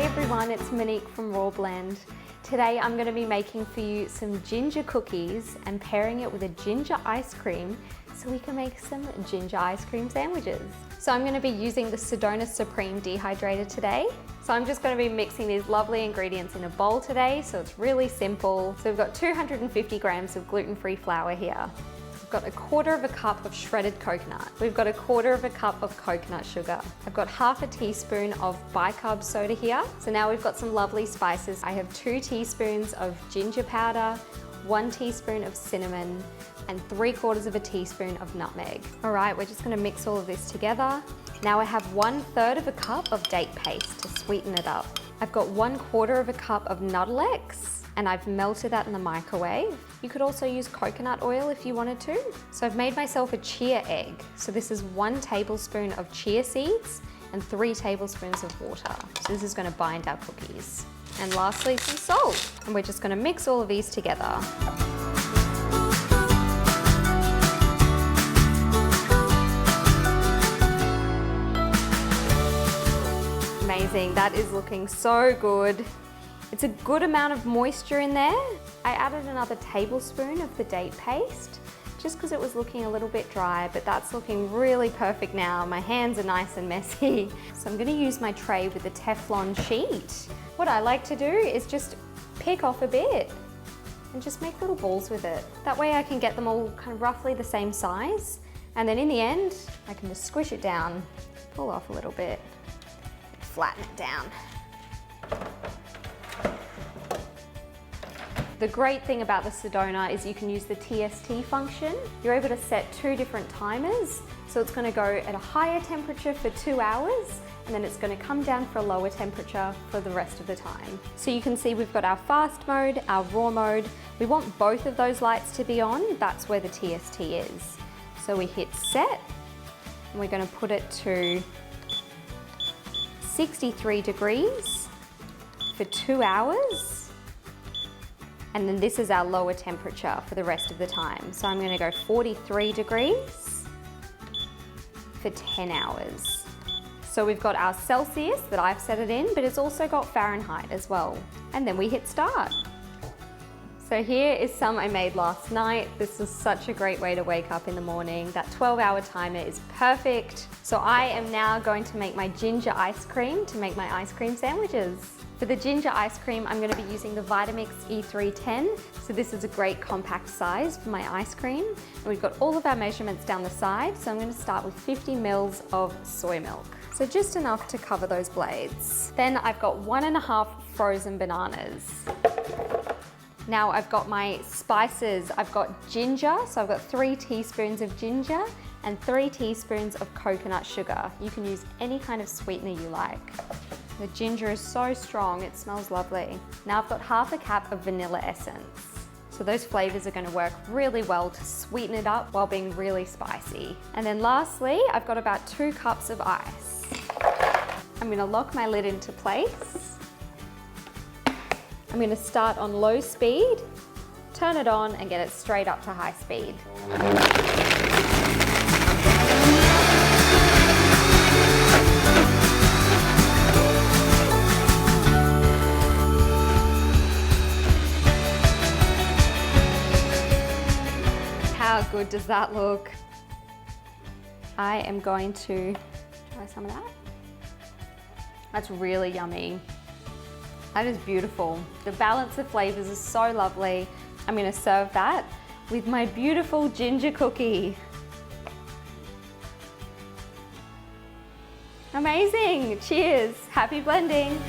everyone, it's Monique from Raw Blend. Today I'm going to be making for you some ginger cookies and pairing it with a ginger ice cream so we can make some ginger ice cream sandwiches. So I'm going to be using the Sedona Supreme Dehydrator today. So I'm just going to be mixing these lovely ingredients in a bowl today, so it's really simple. So we've got 250 grams of gluten-free flour here. I've got a quarter of a cup of shredded coconut. We've got a quarter of a cup of coconut sugar. I've got half a teaspoon of bicarb soda here. So now we've got some lovely spices. I have 2 teaspoons of ginger powder, 1 teaspoon of cinnamon, and 3/4 of a teaspoon of nutmeg. All right, we're just gonna mix all of this together. Now I have 1/3 of a cup of date paste to sweeten it up. I've got 1/4 of a cup of Nuttelex, and I've melted that in the microwave. You could also use coconut oil if you wanted to. So I've made myself a chia egg. So this is 1 tablespoon of chia seeds and 3 tablespoons of water. So this is gonna bind our cookies. And lastly, some salt. And we're just gonna mix all of these together. Amazing, that is looking so good. It's a good amount of moisture in there. I added another tablespoon of the date paste just because it was looking a little bit dry, but that's looking really perfect now. My hands are nice and messy. So I'm gonna use my tray with a Teflon sheet. What I like to do is just pick off a bit and just make little balls with it. That way I can get them all kind of roughly the same size. And then in the end, I can just squish it down, pull off a little bit, flatten it down. The great thing about the Sedona is you can use the TST function. You're able to set 2 different timers. So it's gonna go at a higher temperature for 2 hours, and then it's gonna come down for a lower temperature for the rest of the time. So you can see we've got our fast mode, our raw mode. We want both of those lights to be on. That's where the TST is. So we hit set, and we're gonna put it to 63 degrees for 2 hours. And then this is our lower temperature for the rest of the time. So I'm gonna go 43 degrees for 10 hours. So we've got our Celsius that I've set it in, but it's also got Fahrenheit as well. And then we hit start. So here is some I made last night. This is such a great way to wake up in the morning. That 12-hour timer is perfect. So I am now going to make my ginger ice cream to make my ice cream sandwiches. For the ginger ice cream, I'm going to be using the Vitamix A3500. So this is a great compact size for my ice cream. And we've got all of our measurements down the side. So I'm going to start with 50 mils of soy milk. So just enough to cover those blades. Then I've got 1.5 frozen bananas. Now I've got my spices. I've got ginger, so I've got 3 teaspoons of ginger and 3 teaspoons of coconut sugar. You can use any kind of sweetener you like. The ginger is so strong, it smells lovely. Now I've got half a cup of vanilla essence. So those flavors are gonna work really well to sweeten it up while being really spicy. And then lastly, I've got about 2 cups of ice. I'm gonna lock my lid into place. I'm gonna start on low speed, turn it on and get it straight up to high speed. How good does that look? I am going to try some of that. That's really yummy. That is beautiful. The balance of flavors is so lovely. I'm gonna serve that with my beautiful ginger cookie. Amazing, cheers, happy blending.